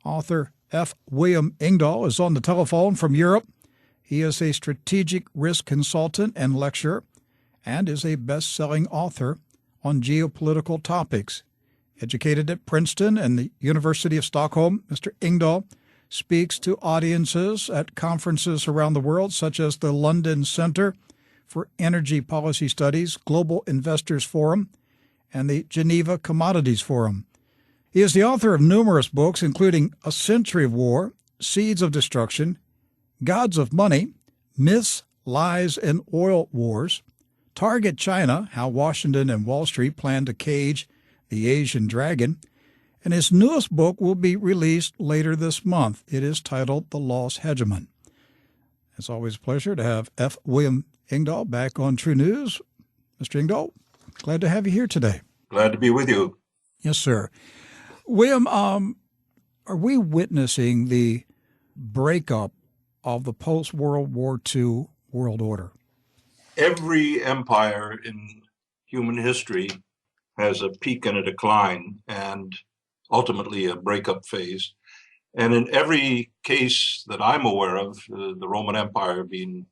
Author F. William Engdahl is on the telephone from Europe. He is a strategic risk consultant and lecturer and is a best-selling author on geopolitical topics. Educated at Princeton and the University of Stockholm, Mr. Engdahl speaks to audiences at conferences around the world, such as the London Center for Energy Policy Studies, Global Investors Forum, and the Geneva Commodities Forum. He is the author of numerous books, including A Century of War, Seeds of Destruction, Gods of Money, Myths, Lies, and Oil Wars, Target China, How Washington and Wall Street Plan to Cage the Asian Dragon, and his newest book will be released later this month. It is titled The Lost Hegemon. It's always a pleasure to have F. William Engdahl back on True News. Mr. Engdahl, glad to have you here today. Glad to be with you. Yes, sir. William, are we witnessing the breakup of the post-World War II world order? Every empire in human history has a peak and a decline and ultimately a breakup phase. And in every case that I'm aware of, the Roman Empire being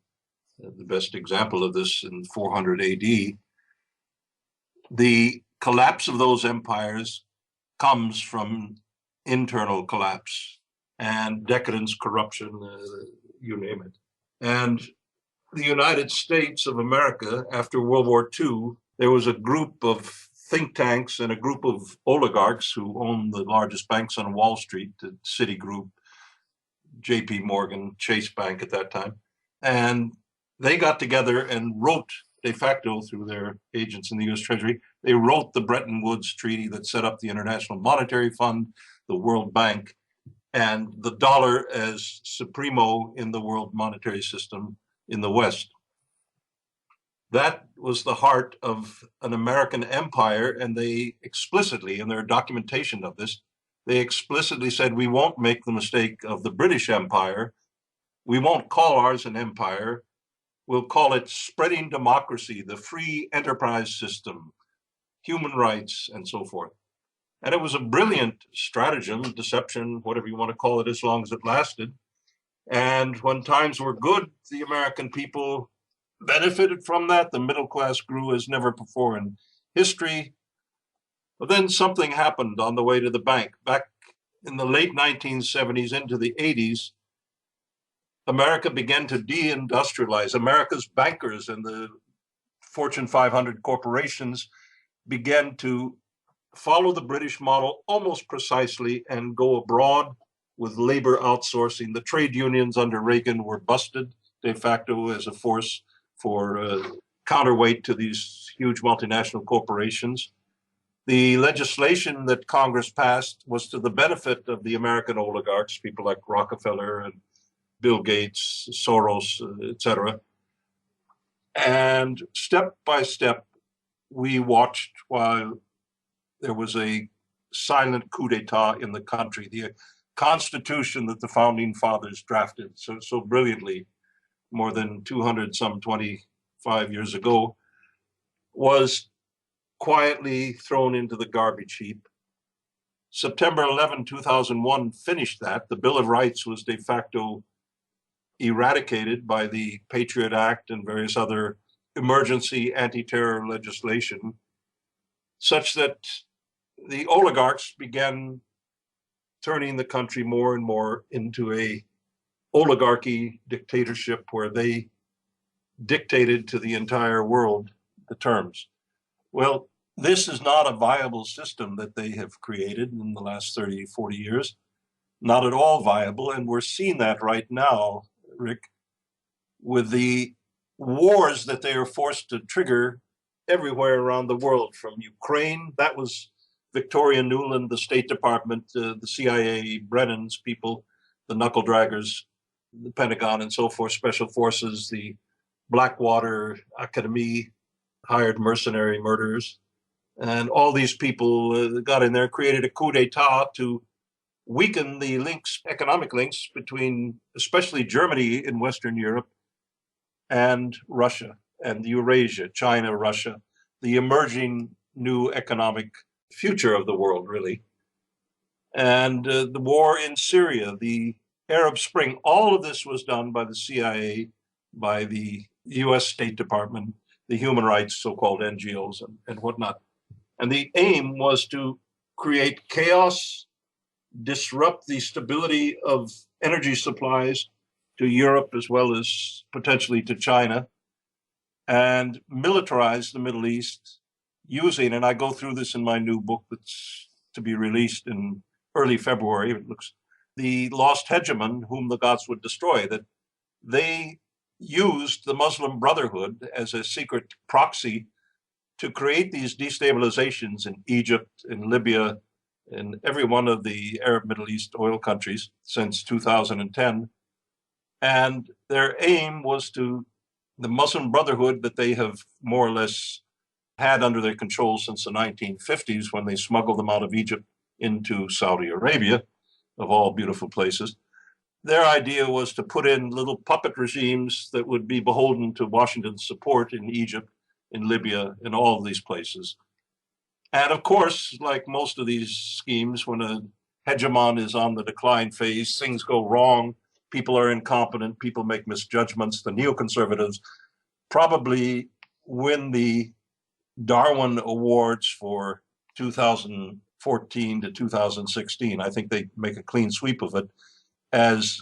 the best example of this in 400 AD, the collapse of those empires comes from internal collapse and decadence, corruption, you name it. And the United States of America, after World War II, there was a group of think tanks and a group of oligarchs who owned the largest banks on Wall Street, the Citigroup, J.P. Morgan, Chase Bank at that time. And they got together and wrote, de facto through their agents in the U.S. Treasury, they wrote the Bretton Woods Treaty that set up the International Monetary Fund, the World Bank, and the dollar as supremo in the world monetary system in the West. That was the heart of an American empire, and they explicitly, in their documentation of this, they explicitly said, we won't make the mistake of the British Empire. We won't call ours an empire. We'll call it spreading democracy, the free enterprise system, human rights, and so forth. And it was a brilliant stratagem, deception, whatever you want to call it, as long as it lasted. And when times were good, the American people benefited from that. The middle class grew as never before in history. But then something happened on the way to the bank. Back in the late 1970s into the 80s, America began to deindustrialize. America's bankers and the Fortune 500 corporations began to follow the British model almost precisely and go abroad with labor outsourcing. The trade unions under Reagan were busted de facto as a force for counterweight to these huge multinational corporations. The legislation that Congress passed was to the benefit of the American oligarchs, people like Rockefeller and Bill Gates, Soros, etc. And step by step, we watched while there was a silent coup d'etat in the country. The Constitution that the Founding Fathers drafted so brilliantly more than 25 years ago was quietly thrown into the garbage heap. September 11, 2001 finished that. The Bill of Rights was de facto eradicated by the Patriot Act and various other emergency anti-terror legislation, such that the oligarchs began turning the country more and more into a oligarchy dictatorship where they dictated to the entire world the terms. Well, this is not a viable system that they have created in the last 30, 40 years. Not at all viable. And we're seeing that right now, Rick, with the wars that they are forced to trigger everywhere around the world, from Ukraine. That was Victoria Nuland, the State Department, the CIA, Brennan's people, the knuckle draggers, the Pentagon and so forth, special forces, the Blackwater Academy, hired mercenary murderers. And all these people got in there, created a coup d'etat to weaken the links, economic links between especially Germany in Western Europe and Russia and Eurasia, China, Russia, the emerging new economic future of the world, really. and the war in Syria, the Arab Spring. All of this was done by the CIA, by the US State Department, the human rights so-called NGOs and whatnot. And the aim was to create chaos, disrupt the stability of energy supplies to Europe as well as potentially to China, and militarize the Middle East using, and I go through this in my new book that's to be released in early February, it looks, the lost hegemon whom the gods would destroy, that they used the Muslim Brotherhood as a secret proxy to create these destabilizations in Egypt, in Libya, in every one of the Arab Middle East oil countries since 2010. And their aim was to, the Muslim Brotherhood that they have more or less had under their control since the 1950s when they smuggled them out of Egypt into Saudi Arabia, of all beautiful places. Their idea was to put in little puppet regimes that would be beholden to Washington's support in Egypt, in Libya, in all of these places. And of course, like most of these schemes, when a hegemon is on the decline phase, things go wrong, people are incompetent, people make misjudgments. The neoconservatives probably win the Darwin Awards for 2014 to 2016. I think they make a clean sweep of it as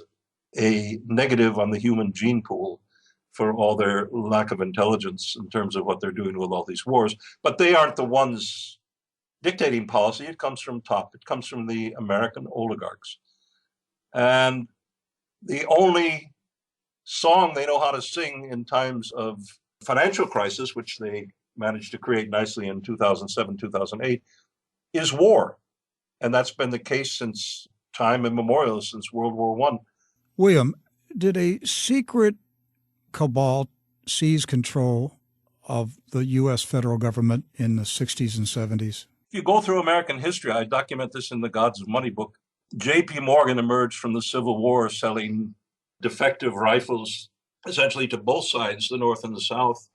a negative on the human gene pool for all their lack of intelligence in terms of what they're doing with all these wars. But they aren't the ones dictating policy. It comes from top. It comes from the American oligarchs. And the only song they know how to sing in times of financial crisis, which they managed to create nicely in 2007, 2008, is war. And that's been the case since time immemorial, since World War I. William, did a secret cabal seize control of the U.S. federal government in the 60s and 70s? If you go through American history, I document this in the Gods of Money book. J.P. Morgan emerged from the Civil War selling defective rifles essentially to both sides, the North and the South,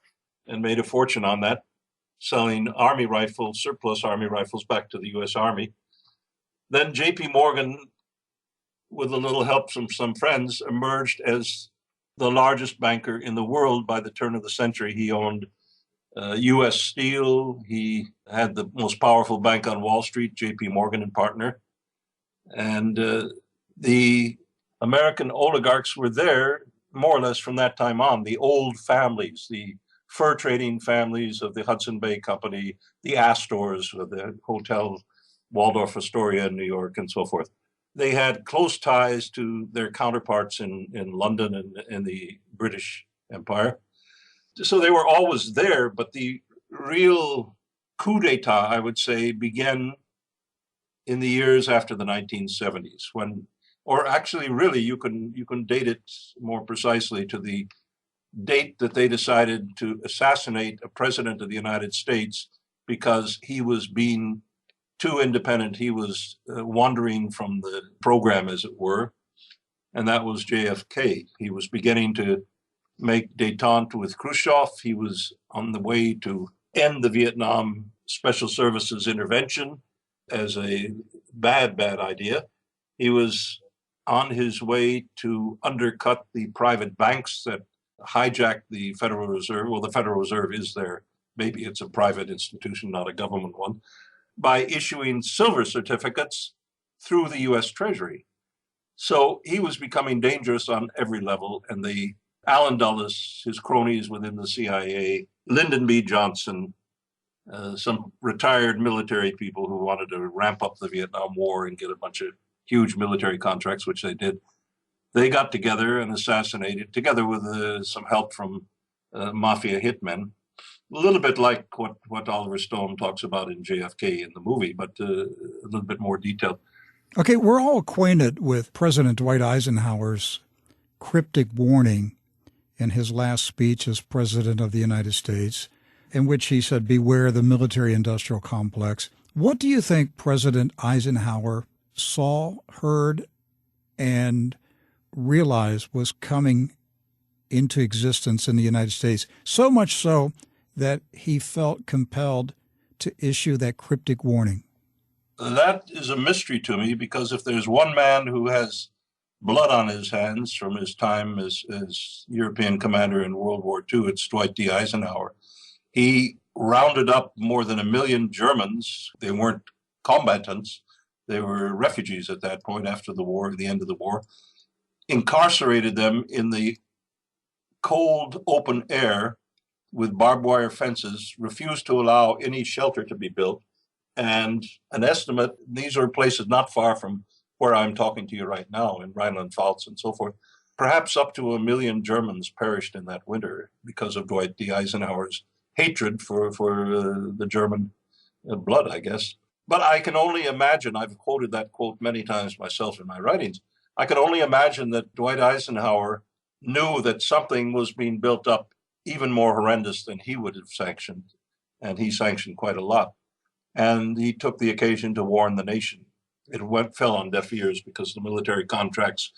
and made a fortune on that, selling army rifles, surplus army rifles back to the U.S. Army. Then J.P. Morgan, with a little help from some friends, emerged as the largest banker in the world by the turn of the century. He owned U.S. Steel. He had the most powerful bank on Wall Street, J.P. Morgan and Partner. And the American oligarchs were there more or less from that time on, the old families, the fur trading families of the Hudson Bay Company, the Astors, the Hotel Waldorf Astoria in New York, and so forth. They had close ties to their counterparts in London and in the British Empire. So they were always there, but the real coup d'etat, I would say, began in the years after the 1970s, when, or actually really you can date it more precisely to the date that they decided to assassinate a president of the United States because he was being too independent. He was wandering from the program, as it were, and that was JFK. He was beginning to make détente with Khrushchev. He was on the way to end the Vietnam Special Services intervention as a bad idea. He was on his way to undercut the private banks that hijacked the Federal Reserve. Well, the Federal Reserve is there. Maybe it's a private institution, not a government one, by issuing silver certificates through the U.S. Treasury. So he was becoming dangerous on every level. And the Allen Dulles, his cronies within the CIA, Lyndon B. Johnson, some retired military people who wanted to ramp up the Vietnam War and get a bunch of huge military contracts, which they did. They got together and assassinated, together with some help from mafia hitmen. A little bit like what Oliver Stone talks about in JFK in the movie, but a little bit more detailed. Okay, we're all acquainted with President Dwight Eisenhower's cryptic warning in his last speech as President of the United States, in which he said, "Beware the military-industrial complex." What do you think President Eisenhower saw, heard, and realized was coming into existence in the United States, so much so that he felt compelled to issue that cryptic warning? That is a mystery to me, because if there's one man who has blood on his hands from his time as European commander in World War II, it's Dwight D. Eisenhower. He rounded up more than 1 million Germans. They weren't combatants. They were refugees at that point after the war, the end of the war, incarcerated them in the cold, open air with barbed wire fences, refused to allow any shelter to be built. And an estimate, these are places not far from where I'm talking to you right now, in Rhineland-Pfalz and so forth, perhaps up to 1 million Germans perished in that winter because of Dwight D. Eisenhower's hatred for the German blood, I guess. But I can only imagine, I've quoted that quote many times myself in my writings, I can only imagine that Dwight Eisenhower knew that something was being built up even more horrendous than he would have sanctioned, and he sanctioned quite a lot. And he took the occasion to warn the nation. It fell on deaf ears because the military contracts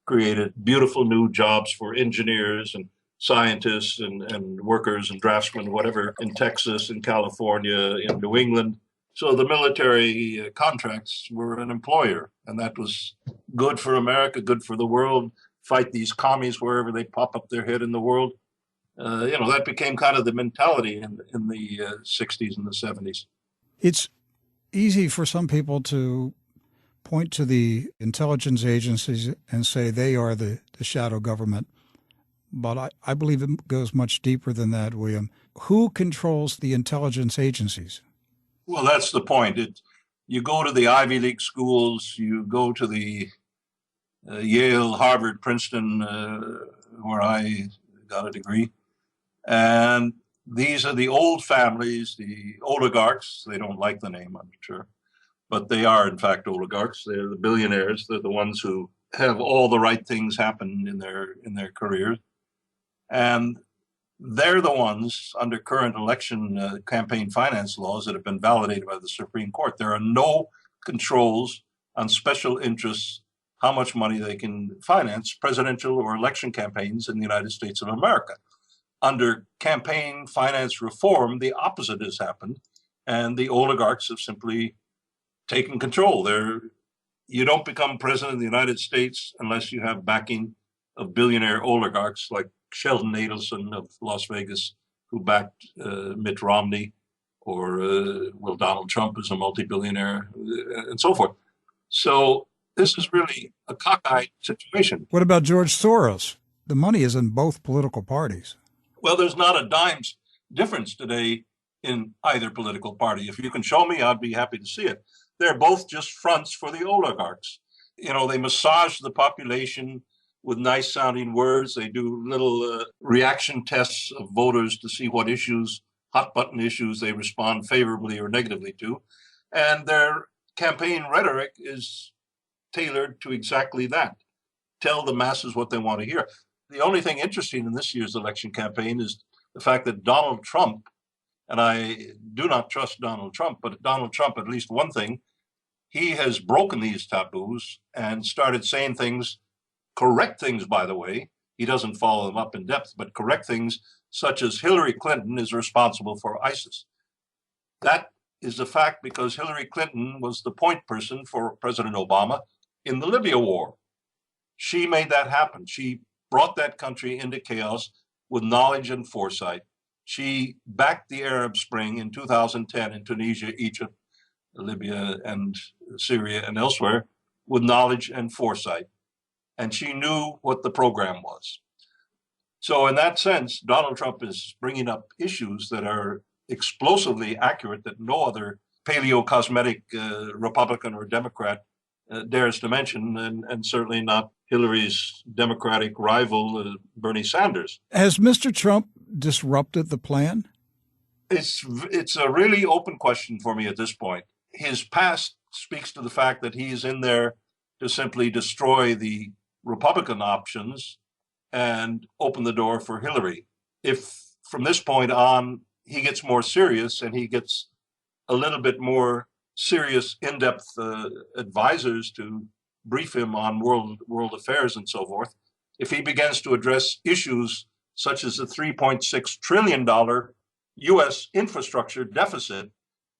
created beautiful new jobs for engineers and scientists and workers and draftsmen, whatever, in Texas, in California, in New England. So the military contracts were an employer, and that was good for America, good for the world. Fight these commies wherever they pop up their head in the world. That became kind of the mentality in the 60s and the 70s. It's easy for some people to point to the intelligence agencies and say they are the shadow government. But I believe it goes much deeper than that, William. Who controls the intelligence agencies? Well, that's the point. You go to the Ivy League schools, you go to the Yale, Harvard, Princeton, where I got a degree. And these are the old families, the oligarchs. They don't like the name, I'm sure. But they are, in fact, oligarchs. They're the billionaires. They're the ones who have all the right things happen in their careers. And they're the ones, under current election campaign finance laws that have been validated by the Supreme Court, there are no controls on special interests, how much money they can finance presidential or election campaigns in the United States of America. Under campaign finance reform, the opposite has happened, and the oligarchs have simply taken control. You don't become president of the United States unless you have backing of billionaire oligarchs like Sheldon Adelson of Las Vegas, who backed Mitt Romney, or Donald Trump is a multi-billionaire, and so forth. So this is really a cockeyed situation. What about George Soros? The money is in both political parties. Well, there's not a dime's difference today in either political party. If you can show me, I'd be happy to see it. They're both just fronts for the oligarchs. They massage the population with nice sounding words. They do little reaction tests of voters to see what issues, hot button issues, they respond favorably or negatively to. And their campaign rhetoric is tailored to exactly that. Tell the masses what they want to hear. The only thing interesting in this year's election campaign is the fact that Donald Trump, and I do not trust Donald Trump, but Donald Trump, at least one thing, he has broken these taboos and started saying things, correct things, by the way. He doesn't follow them up in depth, but correct things such as Hillary Clinton is responsible for ISIS. That is a fact because Hillary Clinton was the point person for President Obama in the Libya war. She made that happen. She brought that country into chaos with knowledge and foresight. She backed the Arab Spring in 2010 in Tunisia, Egypt, Libya, and Syria, and elsewhere with knowledge and foresight. And she knew what the program was. So in that sense, Donald Trump is bringing up issues that are explosively accurate that no other paleo-cosmetic Republican or Democrat dares to mention, and certainly not Hillary's Democratic rival, Bernie Sanders. Has Mr. Trump disrupted the plan? It's a really open question for me at this point. His past speaks to the fact that he is in there to simply destroy the Republican options and open the door for Hillary. If from this point on he gets more serious and he gets a little bit more serious, in-depth advisors to brief him on world affairs and so forth, if he begins to address issues such as the $3.6 trillion U.S. infrastructure deficit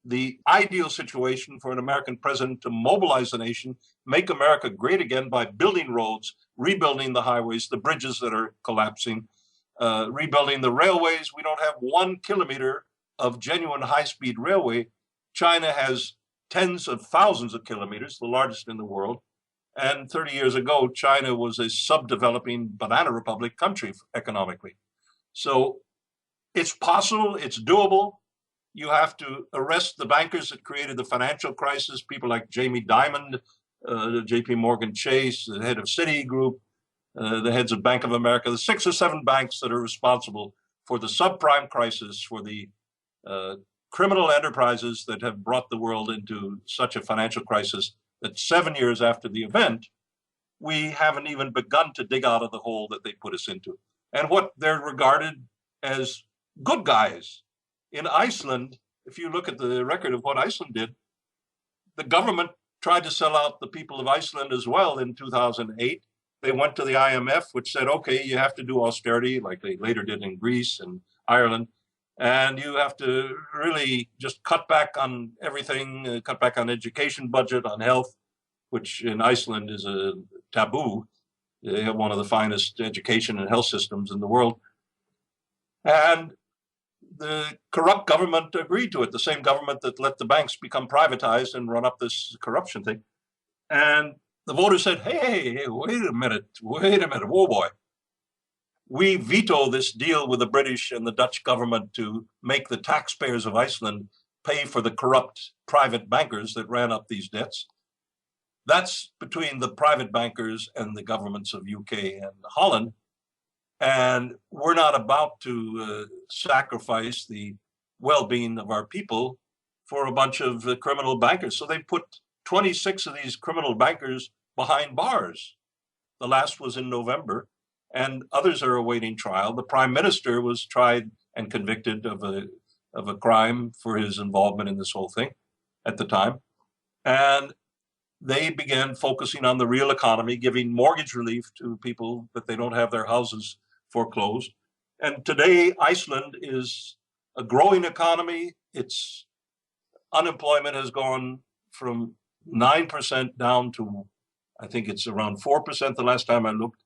the ideal situation for an American president to mobilize the nation, make America great again by building roads, rebuilding the highways, the bridges that are collapsing, rebuilding the railways. We don't have 1 kilometer of genuine high-speed railway. China has tens of thousands of kilometers, the largest in the world. And 30 years ago, China was a subdeveloping banana republic country economically. So it's possible, it's doable. You have to arrest the bankers that created the financial crisis, people like Jamie Dimon, JP Morgan Chase, the head of Citigroup, the heads of Bank of America, the 6 or 7 banks that are responsible for the subprime crisis, for the criminal enterprises that have brought the world into such a financial crisis that 7 years after the event, we haven't even begun to dig out of the hole that they put us into. And what they're regarded as good guys. In Iceland, if you look at the record of what Iceland did, the government tried to sell out the people of Iceland as well in 2008. They went to the IMF, which said, okay, you have to do austerity, like they later did in Greece and Ireland, and you have to really just cut back on everything, cut back on education budget, on health, which in Iceland is a taboo. They have one of the finest education and health systems in the world. And the corrupt government agreed to it, the same government that let the banks become privatized and run up this corruption thing. And the voters said, hey, wait a minute, whoa, boy. We veto this deal with the British and the Dutch government to make the taxpayers of Iceland pay for the corrupt private bankers that ran up these debts. That's between the private bankers and the governments of UK and Holland. And we're not about to sacrifice the well-being of our people for a bunch of criminal bankers. So they put 26 of these criminal bankers behind bars. The last was in November, and others are awaiting trial. The prime minister was tried and convicted of a crime for his involvement in this whole thing at the time. And they began focusing on the real economy, giving mortgage relief to people that they don't have their houses foreclosed. And today, Iceland is a growing economy. Its unemployment has gone from 9% down to, I think it's around 4% the last time I looked.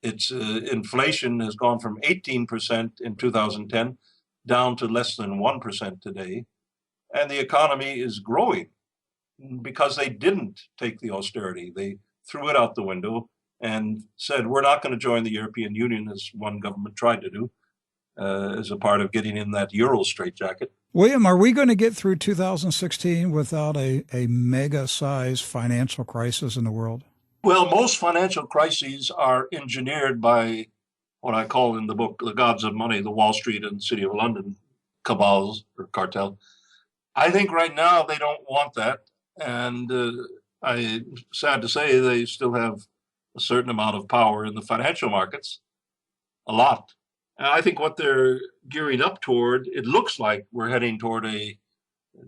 Its inflation has gone from 18% in 2010 down to less than 1% today. And the economy is growing because they didn't take the austerity. They threw it out the window and said, we're not going to join the European Union, as one government tried to do, as a part of getting in that Euro straitjacket. William, are we going to get through 2016 without a mega-sized financial crisis in the world? Well, most financial crises are engineered by what I call in the book, the gods of money, the Wall Street and City of London cabals or cartel. I think right now they don't want that. And I'm sad to say they still have a certain amount of power in the financial markets, a lot. And I think what they're gearing up toward, it looks like we're heading toward a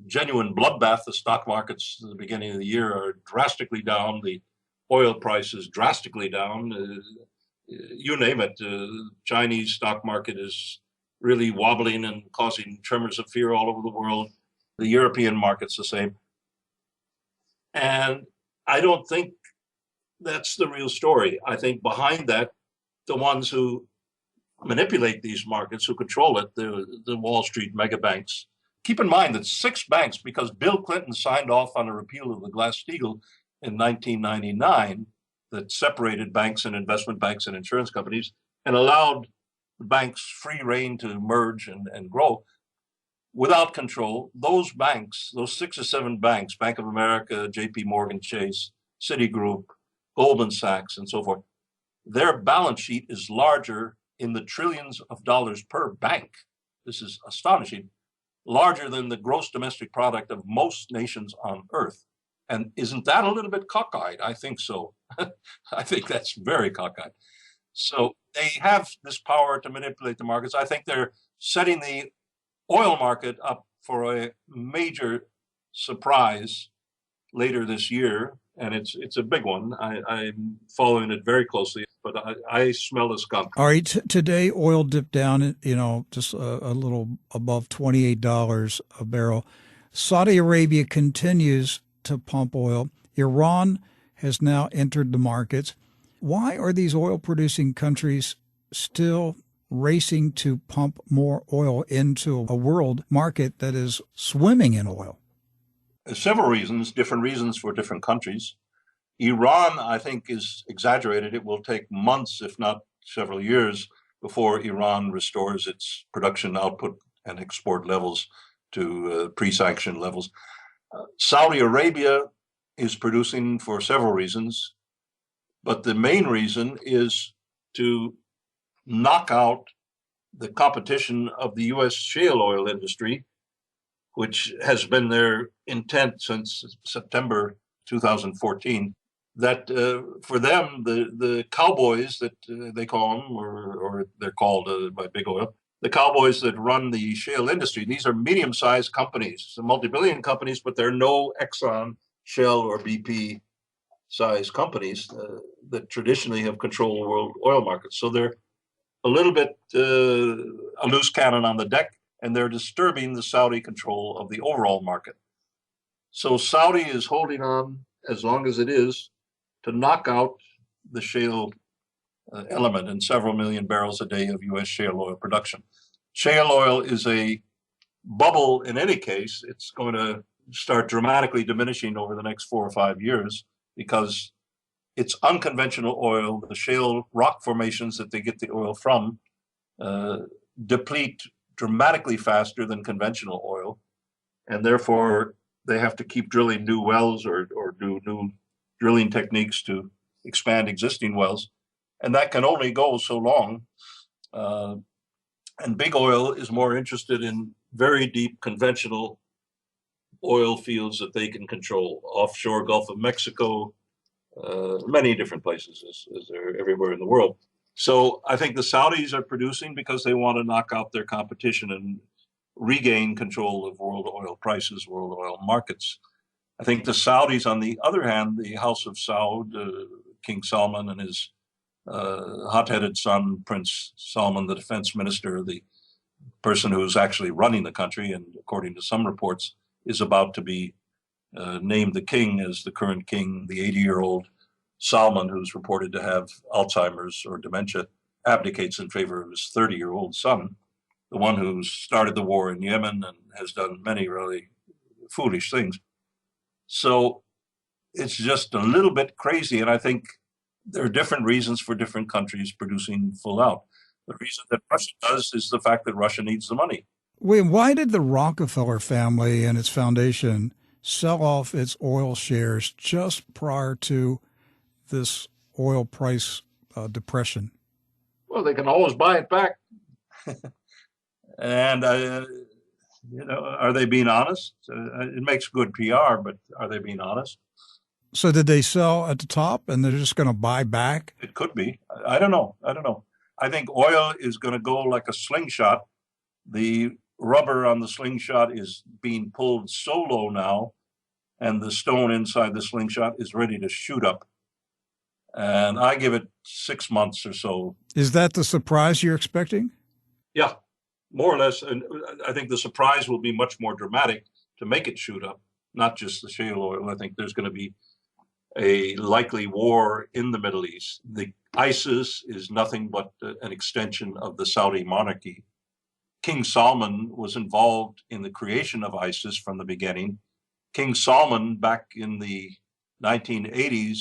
genuine bloodbath. The stock markets at the beginning of the year are drastically down. The oil price is drastically down. You name it. Chinese stock market is really wobbling and causing tremors of fear all over the world. The European market's the same. And I don't think that's the real story. I think behind that, the ones who manipulate these markets, who control it, the Wall Street mega banks. Keep in mind that 6 banks, because Bill Clinton signed off on a repeal of the Glass-Steagall in 1999 that separated banks and investment banks and insurance companies and allowed the banks free rein to merge and grow without control. Those banks, those 6 or 7 banks, Bank of America, JP Morgan Chase, Citigroup, Goldman Sachs, and so forth, their balance sheet is larger in the trillions of dollars per bank. This is astonishing, larger than the gross domestic product of most nations on earth. And isn't that a little bit cockeyed? I think so. I think that's very cockeyed. So they have this power to manipulate the markets. I think they're setting the oil market up for a major surprise later this year. And it's a big one. I'm following it very closely, but I smell a skunk. All right. Today, oil dipped down, just a little above $28 a barrel. Saudi Arabia continues to pump oil. Iran has now entered the markets. Why are these oil-producing countries still racing to pump more oil into a world market that is swimming in oil? Several reasons, different reasons for different countries. Iran, I think, is exaggerated. It will take months, if not several years, before Iran restores its production output and export levels to pre-sanction levels. Saudi Arabia is producing for several reasons, but the main reason is to knock out the competition of the U.S. shale oil industry, which has been their intent since September 2014, that for them, the cowboys that they call them, or they're called by Big Oil, the cowboys that run the shale industry, these are medium-sized companies, multi-billion companies, but they're no Exxon, Shell, or BP size companies that traditionally have controlled the world oil markets. So they're a little bit a loose cannon on the deck, and they're disturbing the Saudi control of the overall market. So Saudi is holding on as long as it is to knock out the shale element in several million barrels a day of U.S. shale oil production. Shale oil is a bubble in any case. It's going to start dramatically diminishing over the next 4 or 5 years because it's unconventional oil. The shale rock formations that they get the oil from deplete dramatically faster than conventional oil, and therefore they have to keep drilling new wells or do new drilling techniques to expand existing wells, and that can only go so long. And Big Oil is more interested in very deep conventional oil fields that they can control, offshore Gulf of Mexico, many different places, as they're everywhere in the world. So I think the Saudis are producing because they want to knock out their competition and regain control of world oil prices, world oil markets. I think the Saudis, on the other hand, the House of Saud, King Salman and his hot-headed son, Prince Salman, the defense minister, the person who's actually running the country, and according to some reports, is about to be named the king as the current king, the 80-year-old Salman, who's reported to have Alzheimer's or dementia, abdicates in favor of his 30-year-old son, the one who started the war in Yemen and has done many really foolish things. So it's just a little bit crazy, and I think there are different reasons for different countries producing full out. The reason that Russia does is the fact that Russia needs the money. William, why did the Rockefeller family and its foundation sell off its oil shares just prior to this oil price depression? Well, they can always buy it back. And, are they being honest? It makes good PR, but are they being honest? So did they sell at the top and they're just going to buy back? It could be. I don't know. I think oil is going to go like a slingshot. The rubber on the slingshot is being pulled so low now, and the stone inside the slingshot is ready to shoot up. And I give it 6 months or so. Is that the surprise you're expecting? Yeah, more or less. And I think the surprise will be much more dramatic to make it shoot up, not just the shale oil. I think there's going to be a likely war in the Middle East. The ISIS is nothing but an extension of the Saudi monarchy. King Salman was involved in the creation of ISIS from the beginning. King Salman, back in the 1980s,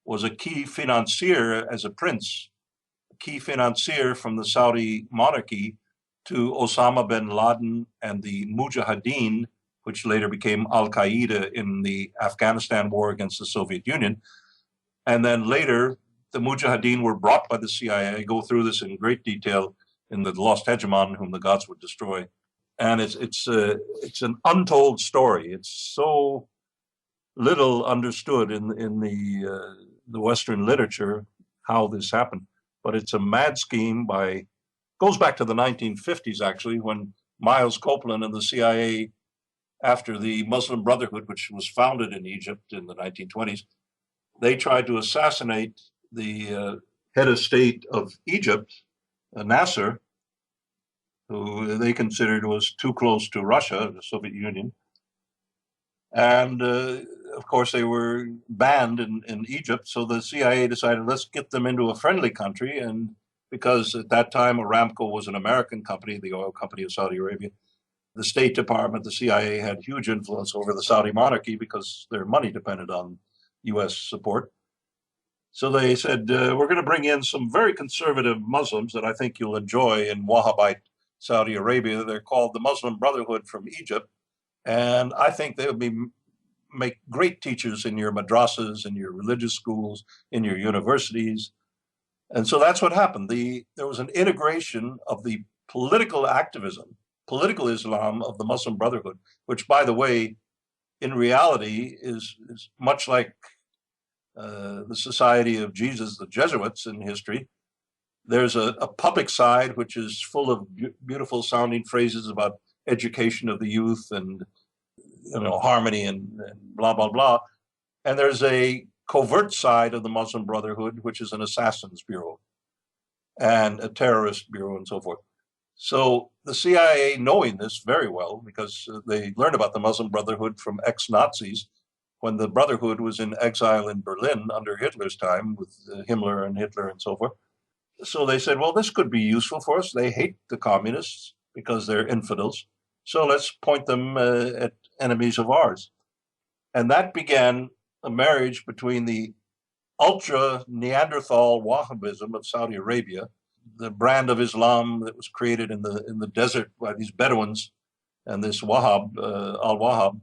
was a key financier as a prince, a key financier from the Saudi monarchy to Osama bin Laden and the Mujahideen, which later became Al-Qaeda in the Afghanistan war against the Soviet Union. And then later, the Mujahideen were brought by the CIA. I go through this in great detail in the Lost Hegemon, whom the gods would destroy. And it's an untold story. It's so little understood in the Western literature how this happened. But it's a mad scheme goes back to the 1950s, actually, when Miles Copeland and the CIA, after the Muslim Brotherhood, which was founded in Egypt in the 1920s, they tried to assassinate the head of state of Egypt, Nasser, who they considered was too close to Russia, the Soviet Union. And of course, they were banned in Egypt. So the CIA decided, let's get them into a friendly country. And because at that time, Aramco was an American company, the oil company of Saudi Arabia, the State Department, the CIA had huge influence over the Saudi monarchy because their money depended on U.S. support. So they said, we're going to bring in some very conservative Muslims that I think you'll enjoy in Wahhabite Saudi Arabia. They're called the Muslim Brotherhood from Egypt. And I think they would make great teachers in your madrasas, in your religious schools, in your universities. And so that's what happened. There was an integration of the political activism, political Islam of the Muslim Brotherhood, which, by the way, in reality is much like the Society of Jesus, the Jesuits in history. There's a public side which is full of beautiful sounding phrases about education of the youth and harmony and blah, blah, blah. And there's a covert side of the Muslim Brotherhood, which is an assassins bureau and a terrorist bureau and so forth. So the CIA, knowing this very well, because they learned about the Muslim Brotherhood from ex-Nazis when the Brotherhood was in exile in Berlin under Hitler's time with Himmler and Hitler and so forth. So they said, well, this could be useful for us. They hate the communists because they're infidels. So let's point them at enemies of ours. And that began a marriage between the ultra-Neanderthal Wahhabism of Saudi Arabia, the brand of Islam that was created in the desert by these Bedouins, and this Wahhab, al-Wahhab,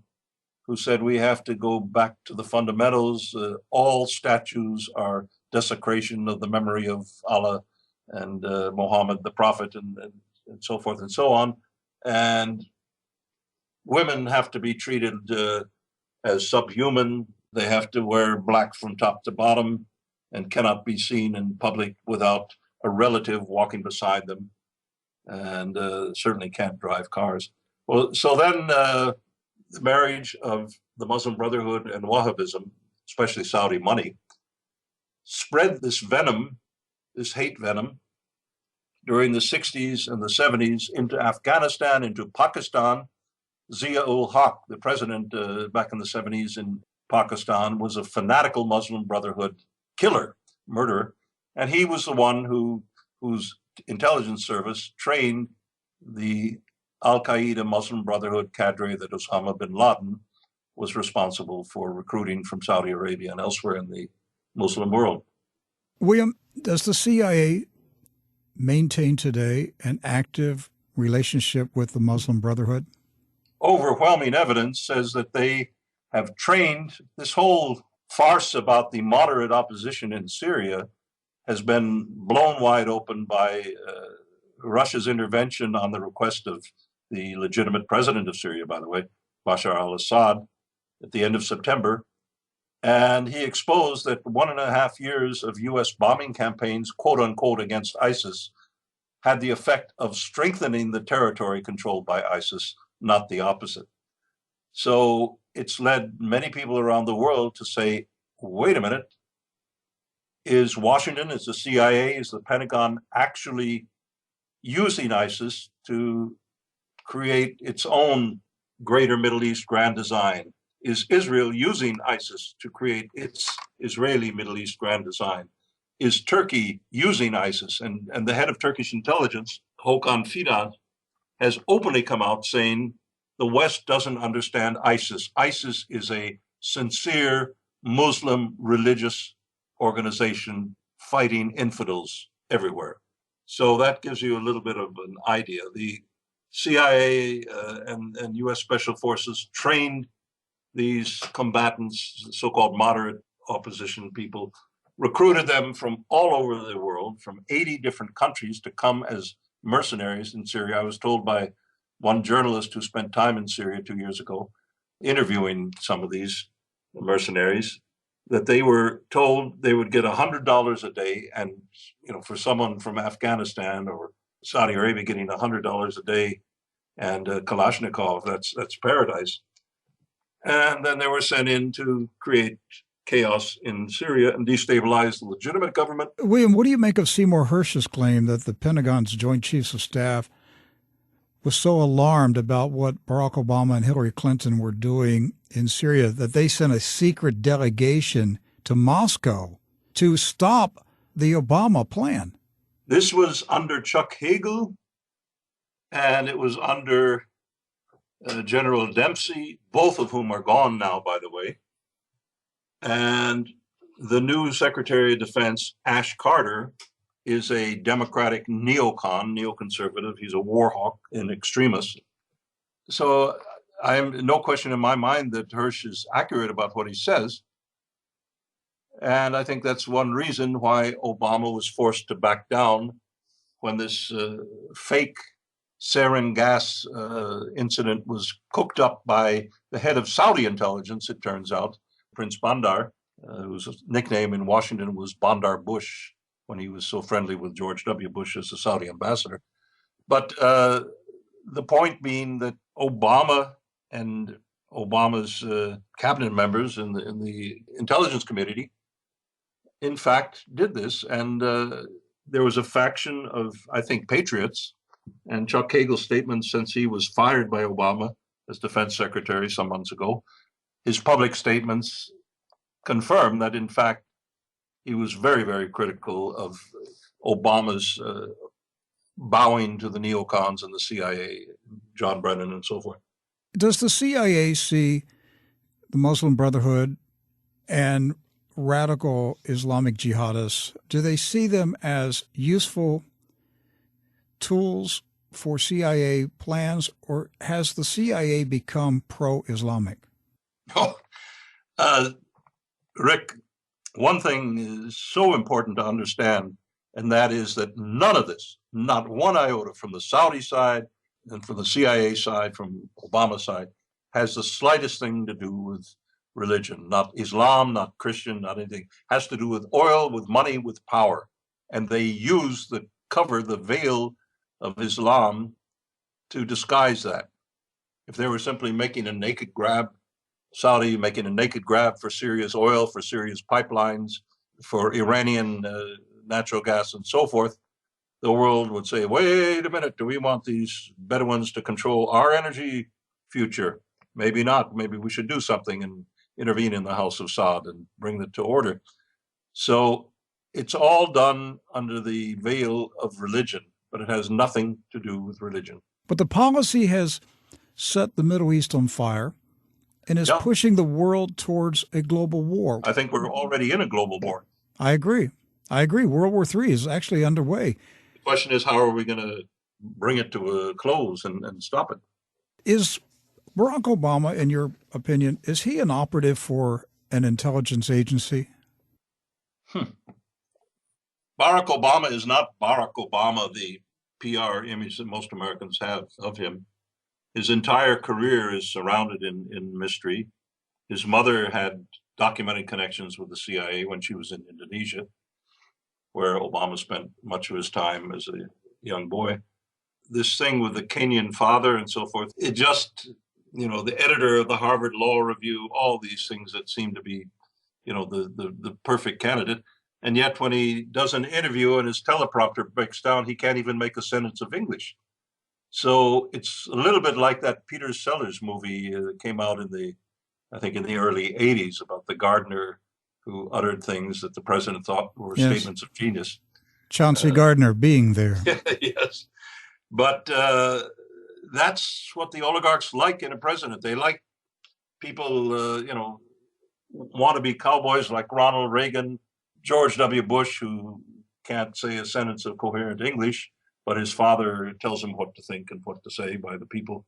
who said we have to go back to the fundamentals. All statues are desecration of the memory of Allah and Muhammad, the Prophet, and so forth and so on. And women have to be treated as subhuman. They have to wear black from top to bottom and cannot be seen in public without a relative walking beside them, and certainly can't drive cars. Well, so then the marriage of the Muslim Brotherhood and Wahhabism, especially Saudi money, spread this venom, this hate venom, during the 60s and the 70s into Afghanistan, into Pakistan. Zia-ul-Haq, the president back in the 70s in Pakistan, was a fanatical Muslim Brotherhood killer, murderer. And he was the one whose intelligence service trained the Al-Qaeda Muslim Brotherhood cadre that Osama bin Laden was responsible for recruiting from Saudi Arabia and elsewhere in the Muslim world. William, does the CIA maintain today an active relationship with the Muslim Brotherhood? Overwhelming evidence says that they have trained. This whole farce about the moderate opposition in Syria has been blown wide open by Russia's intervention on the request of the legitimate president of Syria, by the way, Bashar al-Assad, at the end of September. And he exposed that 1.5 years of U.S. bombing campaigns, quote unquote, against ISIS had the effect of strengthening the territory controlled by ISIS, not the opposite. So it's led many people around the world to say, wait a minute, is Washington, is the CIA, is the Pentagon actually using ISIS to create its own greater Middle East grand design? Is Israel using ISIS to create its Israeli Middle East grand design? Is Turkey using ISIS? And the head of Turkish intelligence, Hakan Fidan, has openly come out saying the West doesn't understand ISIS. ISIS is a sincere Muslim religious organization fighting infidels everywhere. So that gives you a little bit of an idea. The CIA and U.S. Special Forces trained these combatants, so-called moderate opposition people, recruited them from all over the world, from 80 different countries, to come as mercenaries in Syria. I was told by one journalist who spent time in Syria 2 years ago, interviewing some of these mercenaries, that they were told they would get $100 a day. And, for someone from Afghanistan or Saudi Arabia getting $100 a day and Kalashnikov, that's paradise. And then they were sent in to create chaos in Syria and destabilize the legitimate government. William, what do you make of Seymour Hersh's claim that the Pentagon's Joint Chiefs of Staff was so alarmed about what Barack Obama and Hillary Clinton were doing in Syria that they sent a secret delegation to Moscow to stop the Obama plan. This was under Chuck Hagel, and it was under General Dempsey, both of whom are gone now, by the way. And the new Secretary of Defense, Ash Carter, is a Democratic neoconservative. He's a war hawk and extremist. So I'm no question in my mind that Hersh is accurate about what he says. And I think that's one reason why Obama was forced to back down when this fake sarin gas incident was cooked up by the head of Saudi intelligence, it turns out, Prince Bandar, whose nickname in Washington was Bandar Bush when he was so friendly with George W. Bush as the Saudi ambassador. But the point being that Obama and Obama's cabinet members in the intelligence community, in fact, did this. And there was a faction of, I think, patriots. And Chuck Hagel's statement, since he was fired by Obama as defense secretary some months ago, his public statements confirm that, in fact, he was very, very critical of Obama's bowing to the neocons and the CIA, John Brennan and so forth. Does the CIA see the Muslim Brotherhood and radical Islamic jihadists, do they see them as useful tools for CIA plans, or has the CIA become pro-Islamic? Oh, Rick, one thing is so important to understand, and that is that none of this, not one iota from the Saudi side and from the CIA side, from Obama's side, has the slightest thing to do with religion. Not Islam, not Christian, not anything. It has to do with oil, with money, with power. And they use the cover, the veil of Islam to disguise that. If they were simply making a naked grab, Saudi making a naked grab for Syria's oil, for Syria's pipelines, for Iranian natural gas and so forth, the world would say, wait a minute, do we want these Bedouins to control our energy future? Maybe not. Maybe we should do something and intervene in the House of Saud and bring it to order. So it's all done under the veil of religion, but it has nothing to do with religion. But the policy has set the Middle East on fire and is pushing the world towards a global war. I think we're already in a global war. I agree. World War III is actually underway. The question is, how are we going to bring it to a close and stop it? Is Barack Obama, in your opinion, is he an operative for an intelligence agency? Barack Obama is not Barack Obama, the PR image that most Americans have of him. His entire career is surrounded in mystery. His mother had documented connections with the CIA when she was in Indonesia, where Obama spent much of his time as a young boy. This thing with the Kenyan father and so forth, it just, the editor of the Harvard Law Review, all these things that seem to be, the perfect candidate. And yet when he does an interview and his teleprompter breaks down, he can't even make a sentence of English. So it's a little bit like that Peter Sellers movie that came out in the early 80s about the gardener who uttered things that the president thought were statements of genius. Chauncey Gardner being there. Yes. But that's what the oligarchs like in a president. They like people, wannabe cowboys like Ronald Reagan, George W. Bush, who can't say a sentence of coherent English, but his father tells him what to think and what to say by the people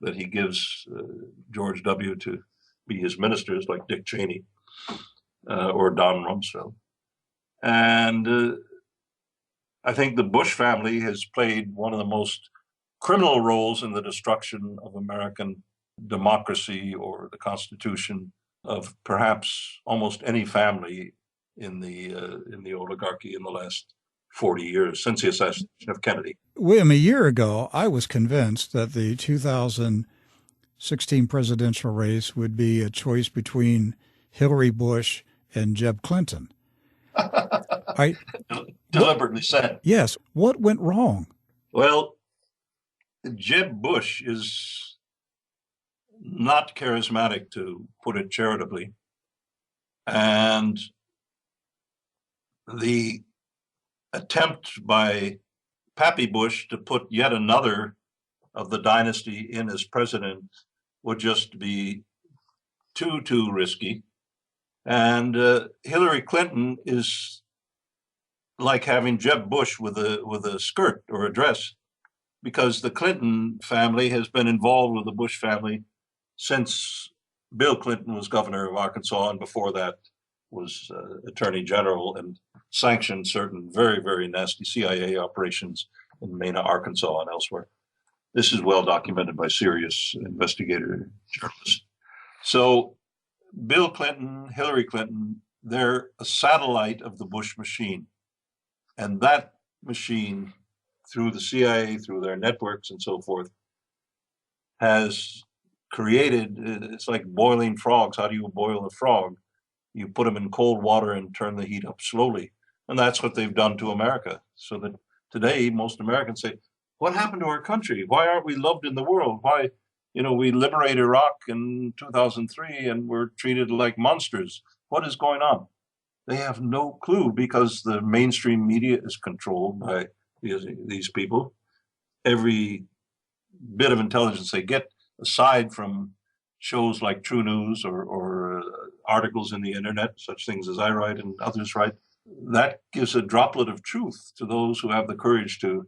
that he gives George W. to be his ministers, like Dick Cheney or Don Rumsfeld. And I think the Bush family has played one of the most criminal roles in the destruction of American democracy or the Constitution of perhaps almost any family in the oligarchy in the last 40 years since the assassination of Kennedy. William, a year ago, I was convinced that the 2016 presidential race would be a choice between Hillary Bush and Jeb Clinton. Deliberately said. Yes. What went wrong? Well, Jeb Bush is not charismatic, to put it charitably. And the attempt by Pappy Bush to put yet another of the dynasty in as president would just be too risky. And Hillary Clinton is like having Jeb Bush with a skirt or a dress, because the Clinton family has been involved with the Bush family since Bill Clinton was governor of Arkansas, and before that was attorney general, and sanctioned certain very nasty CIA operations in Mena, Arkansas, and elsewhere. This is well documented by serious investigator journalists. So Bill Clinton, Hillary Clinton, they're a satellite of the Bush machine. And that machine, through the CIA, through their networks and so forth, has created, it's like boiling frogs. How do you boil a frog? You put them in cold water and turn the heat up slowly. And that's what they've done to America. So that today, most Americans say, what happened to our country? Why aren't we loved in the world? Why, we liberated Iraq in 2003 and we're treated like monsters. What is going on? They have no clue, because the mainstream media is controlled by these people. Every bit of intelligence they get, aside from shows like True News or articles in the internet, such things as I write and others write, that gives a droplet of truth to those who have the courage to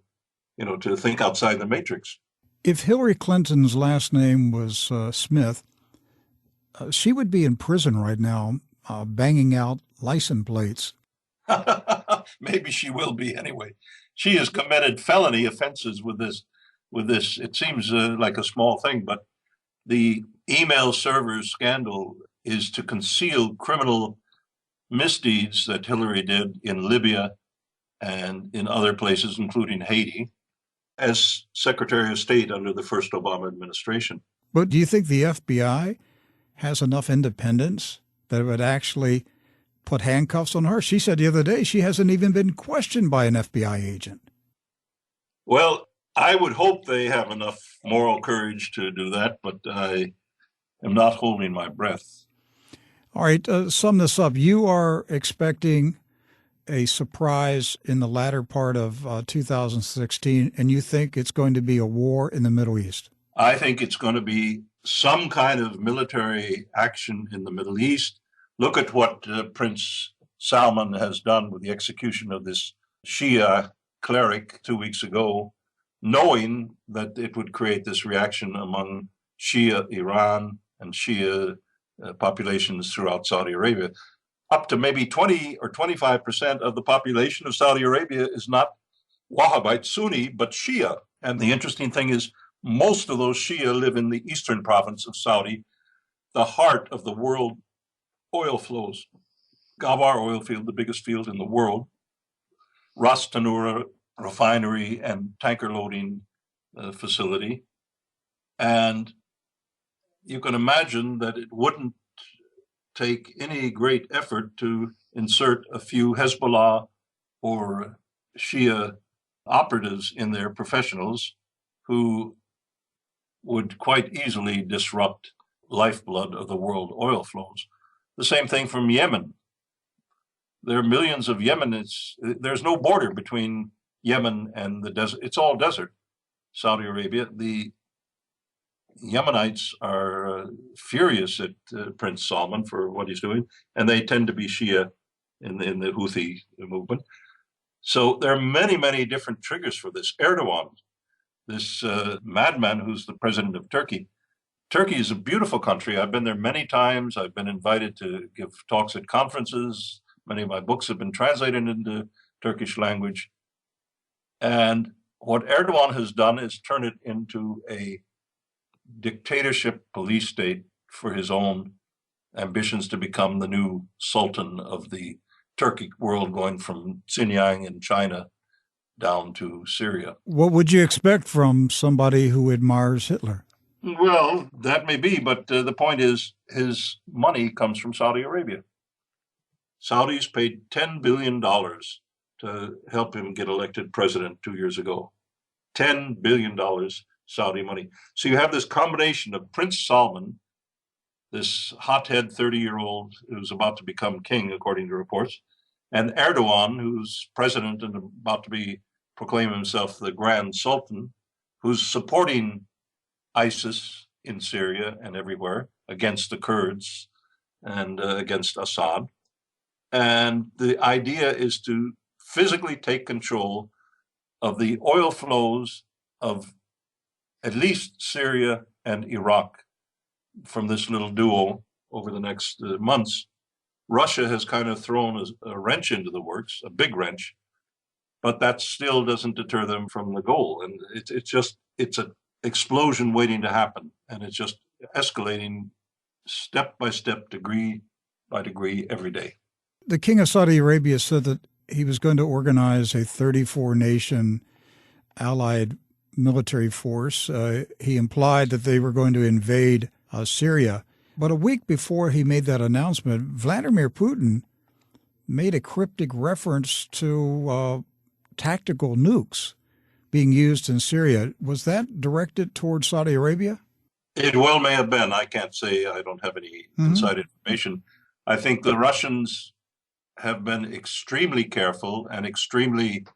think outside the matrix. If Hillary Clinton's last name was Smith, she would be in prison right now, banging out license plates. Maybe she will be anyway. She has committed felony offenses with this. It seems like a small thing, but the email server scandal is to conceal criminal misdeeds that Hillary did in Libya and in other places, including Haiti, as Secretary of State under the first Obama administration. But do you think the FBI has enough independence that it would actually put handcuffs on her? She said the other day she hasn't even been questioned by an FBI agent. Well, I would hope they have enough moral courage to do that, but I am not holding my breath. All right, sum this up. You are expecting a surprise in the latter part of 2016, and you think it's going to be a war in the Middle East? I think it's going to be some kind of military action in the Middle East. Look at what Prince Salman has done with the execution of this Shia cleric 2 weeks ago, knowing that it would create this reaction among Shia Iran and Shia populations throughout Saudi Arabia. Up to maybe 20 or 25% of the population of Saudi Arabia is not Wahhabite Sunni, but Shia. And the interesting thing is, most of those Shia live in the eastern province of Saudi, the heart of the world oil flows. Gawar oil field, the biggest field in the world, Ras Tanura refinery and tanker loading facility. And you can imagine that it wouldn't take any great effort to insert a few Hezbollah or Shia operatives in there, professionals, who would quite easily disrupt lifeblood of the world oil flows. The same thing from Yemen. There are millions of Yemenis. There's no border between Yemen and the desert. It's all desert, Saudi Arabia. The Yemenites are furious at Prince Salman for what he's doing, and they tend to be Shia in the Houthi movement. So there are many different triggers for this. Erdogan, this madman who's the president of Turkey. Turkey is a beautiful country. I've been there many times. I've been invited to give talks at conferences. Many of my books have been translated into Turkish language. And what Erdogan has done is turn it into a dictatorship police state for his own ambitions to become the new sultan of the Turkic world, going from Xinjiang in China down to Syria. What would you expect from somebody who admires Hitler? Well, that may be, but the point is his money comes from Saudi Arabia. Saudis paid $10 billion to help him get elected president 2 years ago. $10 billion. Saudi money. So you have this combination of Prince Salman, this hothead 30-year-old who's about to become king, according to reports, and Erdogan, who's president and about to be proclaim himself the Grand Sultan, who's supporting ISIS in Syria and everywhere against the Kurds and against Assad. And the idea is to physically take control of the oil flows of at least Syria and Iraq from this little duo over the next months. Russia has kind of thrown a wrench into the works, a big wrench, but that still doesn't deter them from the goal. And it's an explosion waiting to happen. And it's just escalating step by step, degree by degree, every day. The King of Saudi Arabia said that he was going to organize a 34-nation allied military force. He implied that they were going to invade Syria. But a week before he made that announcement, Vladimir Putin made a cryptic reference to tactical nukes being used in Syria. Was that directed toward Saudi Arabia? It well may have been. I can't say. I don't have any inside information. I think the Russians have been extremely careful and extremely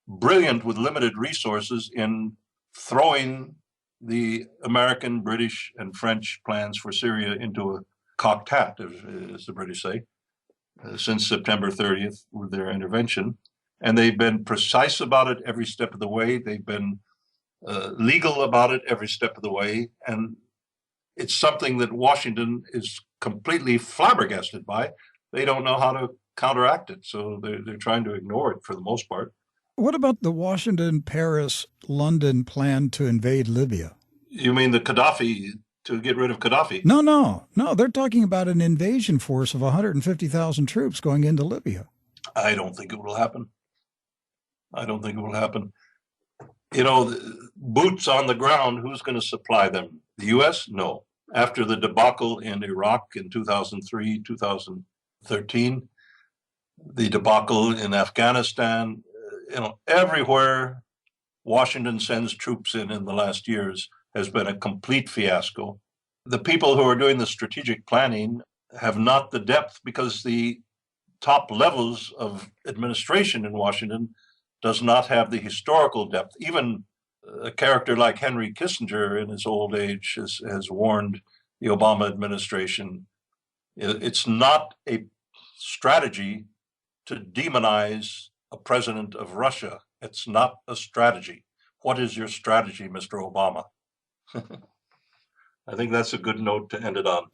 brilliant with limited resources in throwing the American, British, and French plans for Syria into a cocked hat, as the British say, since September 30th with their intervention. And they've been precise about it every step of the way. They've been legal about it every step of the way. And it's something that Washington is completely flabbergasted by. They don't know how to counteract it, so they're trying to ignore it for the most part. What about the Washington, Paris, London plan to invade Libya? You mean the Gaddafi, to get rid of Gaddafi? No. They're talking about an invasion force of 150,000 troops going into Libya. I don't think it will happen. You know, boots on the ground, who's going to supply them? The U.S.? No. After the debacle in Iraq in 2003, 2013, the debacle in Afghanistan, everywhere Washington sends troops in the last years has been a complete fiasco. The people who are doing the strategic planning have not the depth because the top levels of administration in Washington does not have the historical depth. Even a character like Henry Kissinger in his old age has warned the Obama administration. It's not a strategy to demonize a president of Russia. It's not a strategy. What is your strategy, Mr. Obama? I think that's a good note to end it on.